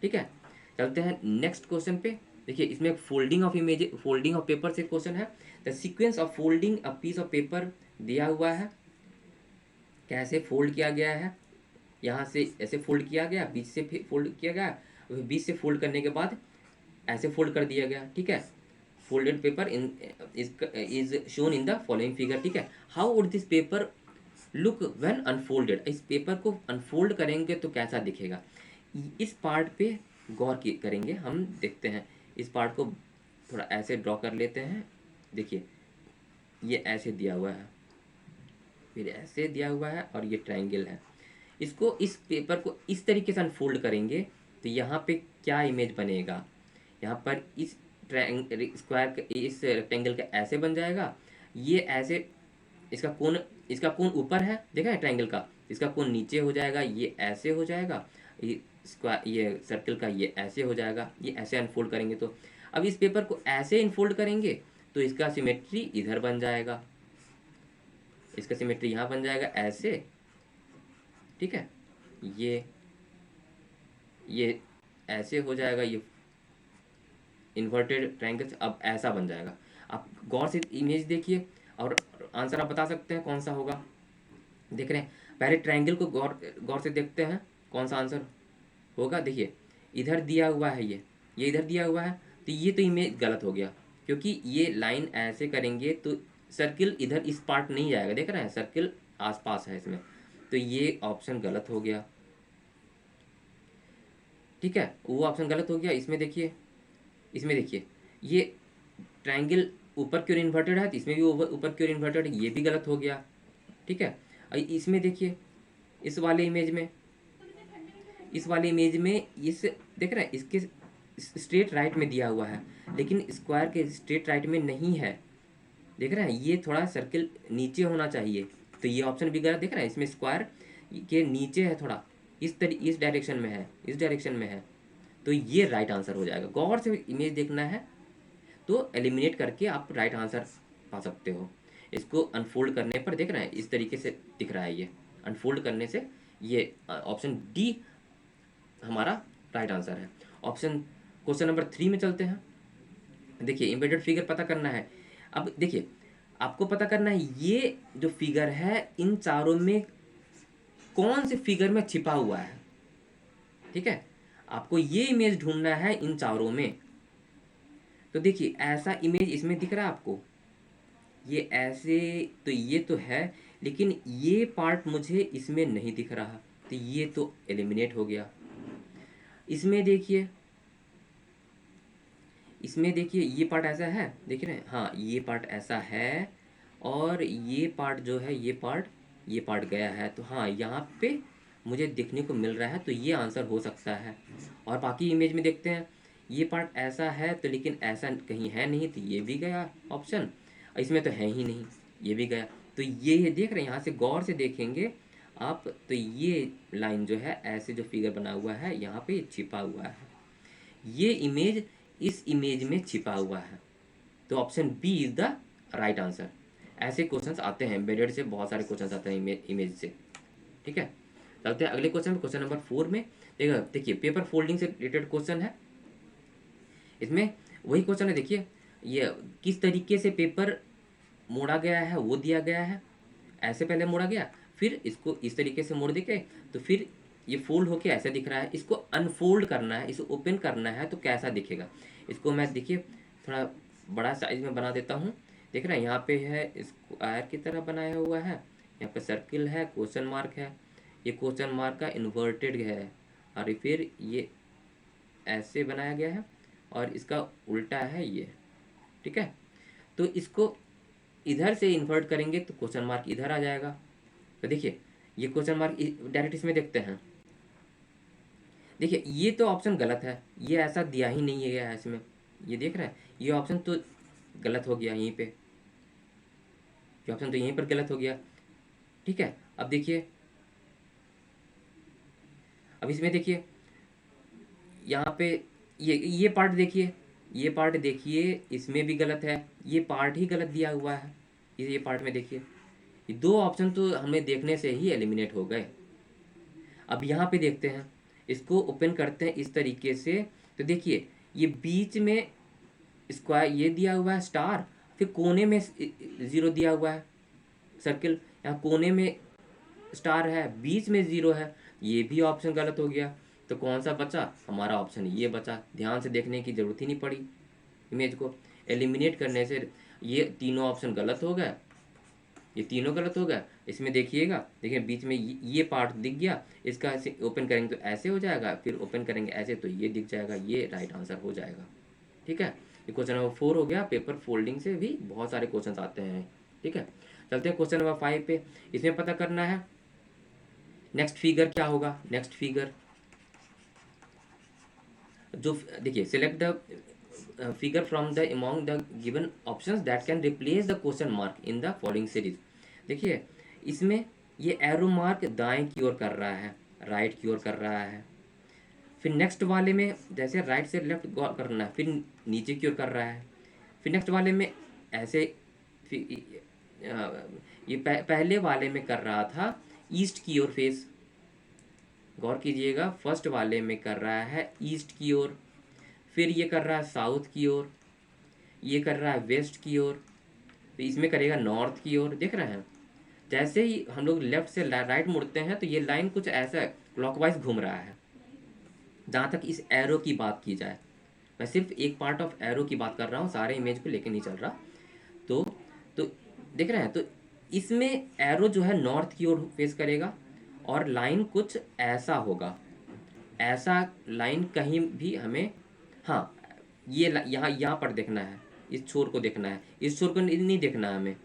[SPEAKER 1] ठीक है। चलते हैं नेक्स्ट क्वेश्चन पे। देखिए इसमें folding of image, folding of paper से क्वेश्चन है। The sequence of folding a piece of paper दिया हुआ है, कैसे फोल्ड किया गया है, यहाँ से ऐसे फोल्ड किया गया, बीच से फोल्ड किया गया, बीच से फोल्ड करने के बाद ऐसे फोल्ड कर दिया गया, ठीक है। Folded paper in is shown in the following figure, ठीक है। How would this paper look when unfolded, इस पेपर को अनफोल्ड करेंगे तो कैसा दिखेगा। इस पार्ट पे गौर करेंगे हम, देखते हैं इस पार्ट को थोड़ा ऐसे ड्रॉ कर लेते हैं। देखिए ये ऐसे दिया हुआ है, फिर ऐसे दिया हुआ है, और ये ट्रायंगल है। इसको, इस पेपर को इस तरीके से अनफोल्ड करेंगे तो यहाँ पे क्या इमेज बनेगा, यहाँ पर इस स्क्वायर, इस रेक्टेंगल का ऐसे बन जाएगा, ये ऐसे, इसका कोण, इसका कोण ऊपर है, देखा है ट्रायंगल का, इसका कोण नीचे हो जाएगा, ये ऐसे हो जाएगा, ये स्क्वायर, ये सर्कल का ये ऐसे हो जाएगा, ये ऐसे अनफोल्ड करेंगे। तो अब इस पेपर को ऐसे अनफोल्ड करेंगे तो इसका सिमेट्री इधर बन जाएगा, इसका सिमेट्री यहाँ बन जाएगा ऐसे, ठीक है। ये ऐसे हो जाएगा, ये इन्वर्टेड ट्रायंगल अब ऐसा बन जाएगा। आप गौर से इमेज देखिए और आंसर आप बता सकते हैं कौन सा होगा। देख रहे हैं, पहले ट्रायंगल को गौर गौर से देखते हैं कौन सा आंसर होगा। देखिए इधर दिया हुआ है, ये इधर दिया हुआ है, तो ये तो इमेज गलत हो गया, क्योंकि ये लाइन ऐसे करेंगे तो सर्किल इधर इस पार्ट नहीं जाएगा, देख रहे हैं सर्किल आसपास है इसमें, तो ये ऑप्शन गलत हो गया, ठीक है। वो ऑप्शन गलत हो गया। इसमें देखिए, इसमें देखिए ये ट्रायंगल ऊपर की ओर इन्वर्टेड है, तो इसमें भी ऊपर की ओर इन्वर्टेड है, ये भी गलत हो गया, ठीक है। और इसमें देखिए, इस वाले इमेज में, इस वाले इमेज में इस, देख रहे हैं इसके स्ट्रेट राइट में दिया हुआ है, लेकिन स्क्वायर के स्ट्रेट राइट में नहीं है, देख रहे हैं, ये थोड़ा सर्किल नीचे होना चाहिए, तो ये ऑप्शन भी गलत। देख रहे हैं इसमें स्क्वायर के नीचे है, थोड़ा इस डायरेक्शन में है, इस डायरेक्शन में है, तो ये राइट आंसर हो जाएगा। गौर से इमेज देखना है तो एलिमिनेट करके आप राइट आंसर पा सकते हो। इसको अनफोल्ड करने पर देख रहे हैं इस तरीके से दिख रहा है, ये अनफोल्ड करने से ये ऑप्शन डी हमारा राइट आंसर है। ऑप्शन क्वेश्चन नंबर 3 में चलते हैं। देखिए एम्बेडेड फिगर पता करना है। अब देखिए आपको पता करना है ये जो फिगर है इन चारों में कौन से फिगर में छिपा हुआ है, ठीक है। आपको ये इमेज ढूंढना है इन चारों में। तो देखिए ऐसा इमेज इसमें दिख रहा है आपको, ये ऐसे, तो ये तो है, लेकिन ये पार्ट मुझे इसमें नहीं दिख रहा, तो ये तो एलिमिनेट हो गया। इसमें देखिए, इसमें देखिए ये पार्ट ऐसा है, देख रहे हैं, हाँ ये पार्ट ऐसा है, और ये पार्ट जो है, ये पार्ट गया है, तो हाँ यहाँ पे मुझे देखने को मिल रहा है, तो ये आंसर हो सकता है। और बाकी इमेज में देखते हैं, ये पार्ट ऐसा है तो, लेकिन ऐसा कहीं है नहीं, तो ये भी गया ऑप्शन, इसमें तो है ही नहीं, ये भी गया। तो ये देख रहे हैं, यहाँ से गौर से देखेंगे आप, तो ये लाइन जो है ऐसे जो फिगर बना हुआ है यहाँ पे छिपा हुआ है, ये इमेज इस इमेज में छिपा हुआ है, तो option B is the right answer. ऐसे क्वेश्चंस आते हैं एम्बेडेड से, बहुत सारे क्वेश्चंस आते हैं इमेज से। ठीक है, चलते हैं अगले क्वेश्चन में, क्वेश्चन नंबर 4 में। देखिए पेपर फोल्डिंग से रिलेटेड क्वेश्चन है, इसमें वही क्वेश्चन है। देखिए ये किस तरीके से पेपर मोड़ा गया है वो दिया गया है, ऐसे पहले मोड़ा गया, फिर इसको इस तरीके से मोड़ देके, तो फिर ये फोल्ड होके ऐसा दिख रहा है, इसको अनफोल्ड करना है, इसे ओपन करना है, तो कैसा दिखेगा। इसको मैं देखिए थोड़ा बड़ा साइज में बना देता हूँ। देख रहे हैं यहाँ पे है स्क्वायर की तरह बनाया हुआ है, यहाँ पे सर्किल है, क्वेश्चन मार्क है, ये क्वेश्चन मार्क का इन्वर्टेड है, और फिर ये ऐसे बनाया गया है, और इसका उल्टा है ये। ठीक है, तो इसको इधर से इन्वर्ट करेंगे तो क्वेश्चन मार्क इधर आ जाएगा। तो देखिए ये क्वेश्चन मार्क डायरेक्ट इसमें देखते हैं, देखिए ये तो ऑप्शन गलत है, ये ऐसा दिया ही नहीं है गया इसमें, ये देख रहे हैं, ये ऑप्शन तो गलत हो गया यहीं पे, ये ऑप्शन तो यहीं पर गलत हो गया। ठीक है, अब देखिए, अब इसमें देखिए यहाँ पे ये पार्ट देखिए, ये पार्ट देखिए, इसमें भी गलत है, ये पार्ट ही गलत दिया हुआ है, ये पार्ट में देखिए, ये दो ऑप्शन तो हमें देखने से ही एलिमिनेट हो गए। अब यहाँ पे देखते हैं, इसको ओपन करते हैं इस तरीके से, तो देखिए ये बीच में स्क्वायर ये दिया हुआ है स्टार, फिर कोने में ज़ीरो दिया हुआ है सर्किल, यहाँ कोने में स्टार है, बीच में ज़ीरो है, ये भी ऑप्शन गलत हो गया। तो कौन सा बचा, हमारा ऑप्शन ये बचा। ध्यान से देखने की ज़रूरत ही नहीं पड़ी, इमेज को एलिमिनेट करने से ये तीनों ऑप्शन गलत हो गए, ये तीनों गलत हो गया। इसमें देखिएगा, देखिए बीच में ये पार्ट दिख गया, इसका ओपन करेंगे तो ऐसे हो जाएगा, फिर ओपन करेंगे ऐसे तो ये दिख जाएगा, ये राइट आंसर हो जाएगा। ठीक है, ये क्वेश्चन नंबर 4 हो गया। पेपर फोल्डिंग से भी बहुत सारे क्वेश्चन आते हैं। ठीक है, चलते हैं क्वेश्चन नंबर 5 पे। इसमें पता करना है नेक्स्ट फिगर क्या होगा। नेक्स्ट फिगर जो देखिए, select the figure from the among the given options that can replace the question mark in the following series. देखिए इसमें ये एरो मार्क दाएं की ओर कर रहा है, राइट की ओर कर रहा है, फिर नेक्स्ट वाले में जैसे राइट से लेफ्ट करना है, फिर नीचे की ओर कर रहा है, फिर नेक्स्ट वाले में ऐसे, ये पहले वाले में कर रहा था ईस्ट की ओर फेस, गौर कीजिएगा, फर्स्ट वाले में कर रहा है ईस्ट की ओर, फिर ये कर रहा है साउथ की ओर, ये कर रहा है वेस्ट की ओर, तो इसमें करेगा नॉर्थ की ओर। देख रहे हैं, जैसे ही हम लोग लेफ्ट से राइट मुड़ते हैं तो ये लाइन कुछ ऐसा क्लॉकवाइज घूम रहा है। जहाँ तक इस एरो की बात की जाए, मैं सिर्फ एक पार्ट ऑफ एरो की बात कर रहा हूँ, सारे इमेज को लेके नहीं चल रहा। तो तो देख रहे हैं, तो इसमें एरो जो है नॉर्थ की ओर फेस करेगा, और लाइन कुछ ऐसा होगा, ऐसा लाइन कहीं भी हमें, हाँ ये यहाँ पर देखना है, इस छोर को देखना है, इस छोर को नहीं देखना है हमें,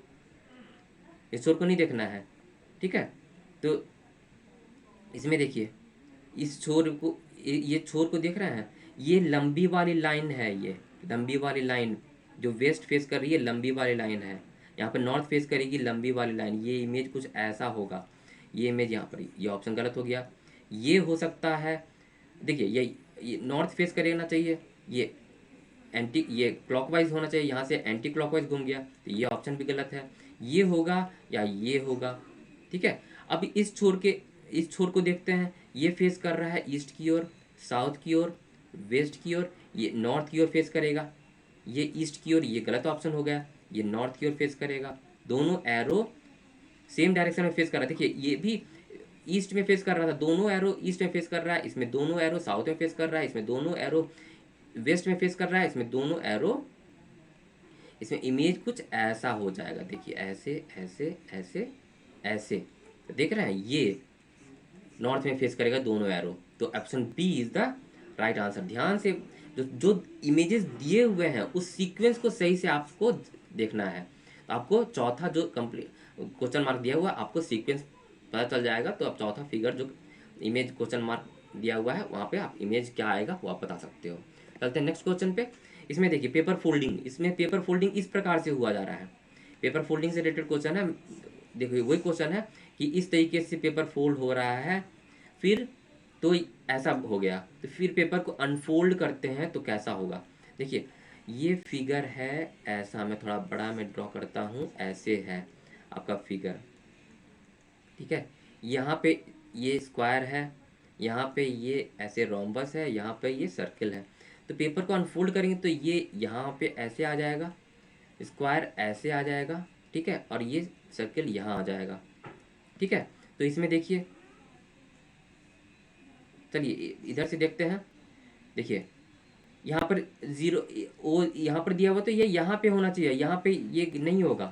[SPEAKER 1] इस छोर को नहीं देखना है। ठीक है, तो इसमें देखिए इस छोर को, ये छोर को देख रहे हैं, ये लंबी वाली लाइन है, ये लंबी वाली लाइन जो वेस्ट फेस कर रही है, लंबी वाली लाइन है, यहाँ पर नॉर्थ फेस करेगी लंबी वाली लाइन, ये इमेज कुछ ऐसा होगा, ये इमेज यहाँ पर, ये ऑप्शन गलत हो गया। ये हो सकता है, देखिए ये नॉर्थ फेस करना चाहिए, ये क्लॉकवाइज होना चाहिए, यहाँ से एंटी क्लॉकवाइज घूम गया, तो ये ऑप्शन भी गलत है। ये होगा या ये होगा। ठीक है, अब इस छोर को देखते हैं, ये फेस कर रहा है ईस्ट की ओर, साउथ की ओर, वेस्ट की ओर, ये नॉर्थ की ओर फेस करेगा, ये ईस्ट की ओर, ये गलत ऑप्शन हो गया, ये नॉर्थ की ओर फेस करेगा। दोनों एरो सेम डायरेक्शन में फेस कर रहा है। देखिए ये भी ईस्ट में फेस कर रहा था, दोनों एरो ईस्ट में फेस कर रहा है, इसमें दोनों एरो साउथ में फेस कर रहा है, इसमें दोनों एरो वेस्ट में फेस कर रहा है, इसमें दोनों एरो, इसमें इमेज कुछ ऐसा हो जाएगा। देखिए ऐसे ऐसे ऐसे ऐसे, देख रहे हैं, ये नॉर्थ में फेस करेगा दोनों एरो। तो option B is the right answer. ध्यान से जो जो इमेजेस दिए हुए हैं उस सीक्वेंस को सही से आपको देखना है। तो आपको चौथा जो कंप्लीट क्वेश्चन मार्क दिया हुआ है, आपको सीक्वेंस पता चल जाएगा। तो आप चौथा फिगर जो इमेज क्वेश्चन मार्क दिया हुआ है वहाँ पे आप इमेज क्या आएगा वो आप बता सकते हो। चलते हैं नेक्स्ट क्वेश्चन पे। इसमें देखिए पेपर फोल्डिंग, इसमें पेपर फोल्डिंग इस प्रकार से हुआ जा रहा है। पेपर फोल्डिंग से रिलेटेड क्वेश्चन है। देखिए वही क्वेश्चन है कि इस तरीके से पेपर फोल्ड हो रहा है, फिर तो ऐसा हो गया, तो फिर पेपर को अनफोल्ड करते हैं तो कैसा होगा। देखिए ये फिगर है ऐसा, मैं थोड़ा बड़ा मैं ड्रॉ करता हूँ, ऐसे है आपका फिगर, ठीक है। यहाँ पे ये स्क्वायर है, यहाँ पे ये ऐसे रोम्बस है, यहाँ पे ये सर्किल है। तो पेपर को अनफोल्ड करेंगे तो ये यहाँ पे ऐसे आ जाएगा, स्क्वायर ऐसे आ जाएगा, ठीक है, और ये सर्किल यहाँ आ जाएगा, ठीक है। तो इसमें देखिए, चलिए इधर से देखते हैं। देखिए यहाँ पर जीरो ओ यहाँ पर दिया हुआ, तो ये यहाँ पे होना चाहिए, यहाँ पे ये नहीं होगा,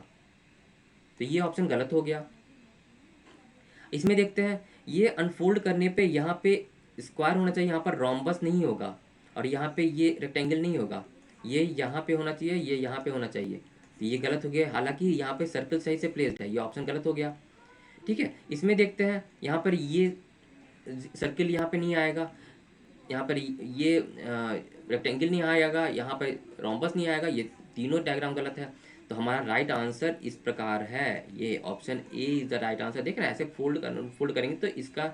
[SPEAKER 1] तो ये ऑप्शन गलत हो गया। इसमें देखते हैं, ये अनफोल्ड करने पे यहाँ पे स्क्वायर होना चाहिए, यहाँ पर रोम्बस नहीं होगा, और यहाँ पे ये रेक्टेंगल नहीं होगा, ये यहाँ पे होना चाहिए, ये यहाँ पे होना चाहिए, तो ये गलत हो गया। हालांकि यहाँ पे सर्कल सही से प्लेस्ड है, ये ऑप्शन गलत हो गया, ठीक है। इसमें देखते हैं, यहाँ पर ये सर्किल यहाँ पे नहीं आएगा, यहाँ पर ये रेक्टेंगल नहीं आएगा, यहाँ पर रोम्बस नहीं आएगा, ये तीनों डायग्राम गलत है। तो हमारा राइट आंसर इस प्रकार है, ये option A is the right answer. देख रहे हैं ऐसे फोल्ड करेंगे तो इसका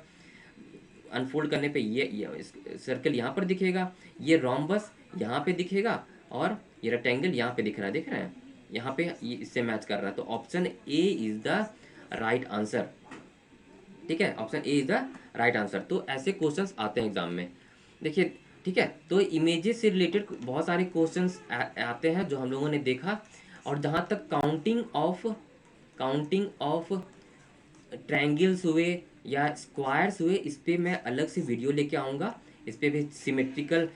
[SPEAKER 1] अनफोल्ड करने पे ये सर्कल यहाँ पर दिखेगा, ये रोम्बस यहाँ पे दिखेगा, और ये रेक्टेंगल यहाँ पे दिख रहा है, देख रहे हैं यहाँ पे ये इससे मैच कर रहा है। तो option A is the right answer, ठीक है, option A is the right answer. तो ऐसे क्वेश्चंस आते हैं एग्जाम में, देखिए, ठीक है। तो इमेजेस से रिलेटेड बहुत सारे क्वेश्चंस आते हैं जो हम लोगों ने देखा। और जहाँ तक काउंटिंग ऑफ ट्रायंगल्स हुए या स्क्वायर्स हुए, इस पर मैं अलग से वीडियो लेके आऊँगा। इस पर भी सिमेट्रिकल,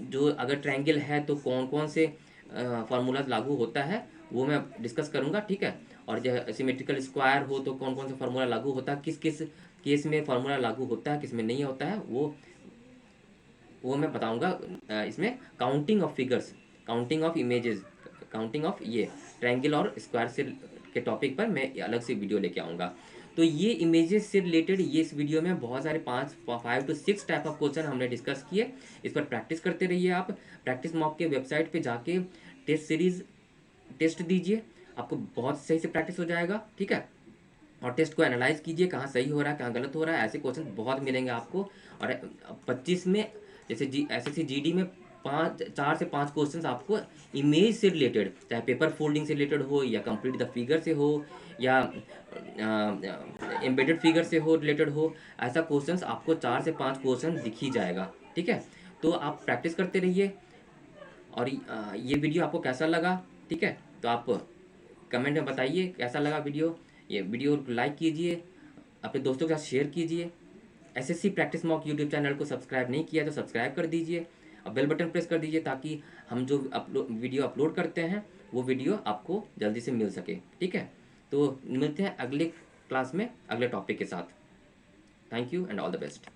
[SPEAKER 1] जो अगर ट्रायंगल है तो कौन कौन से फार्मूलाज लागू होता है वो मैं डिस्कस करूँगा, ठीक है। और जो सिमेट्रिकल स्क्वायर हो तो कौन कौन सा फार्मूला लागू होता है, किस किस केस में फार्मूला लागू होता है, किस में नहीं होता है, वो मैं बताऊंगा। इसमें counting of figures, counting of images, counting of ये ट्रायंगल और स्क्वायर से के टॉपिक पर मैं अलग से वीडियो लेके आऊँगा। तो ये इमेजेस से रिलेटेड ये इस वीडियो में बहुत सारे 5 to 6 टाइप ऑफ क्वेश्चन हमने डिस्कस किए। इस पर प्रैक्टिस करते रहिए। आप प्रैक्टिस मॉक के वेबसाइट पे जाके टेस्ट सीरीज टेस्ट दीजिए, आपको बहुत सही से प्रैक्टिस हो जाएगा, ठीक है। और टेस्ट को एनालाइज कीजिए, कहाँ सही हो रहा है, कहाँ गलत हो रहा है। ऐसे क्वेश्चन बहुत मिलेंगे आपको। और 25 में जैसे SSC GD में 4 से 5 क्वेश्चंस आपको इमेज से रिलेटेड, चाहे पेपर फोल्डिंग से रिलेटेड हो या कंप्लीट द फिगर से हो या एम्बेडेड फिगर से हो रिलेटेड हो, ऐसा क्वेश्चंस आपको 4 से 5 क्वेश्चन दिख ही जाएगा, ठीक है। तो आप प्रैक्टिस करते रहिए। और ये वीडियो आपको कैसा लगा, ठीक है, तो आप कमेंट में बताइए कैसा लगा वीडियो। ये वीडियो को लाइक कीजिए, अपने दोस्तों के साथ शेयर कीजिए। SSC practice mock YouTube channel को सब्सक्राइब नहीं किया तो सब्सक्राइब कर दीजिए और बेल बटन प्रेस कर दीजिए, ताकि हम जो वीडियो अपलोड करते हैं वो वीडियो आपको जल्दी से मिल सके, ठीक है। तो मिलते हैं अगले क्लास में अगले टॉपिक के साथ। Thank you and all the best.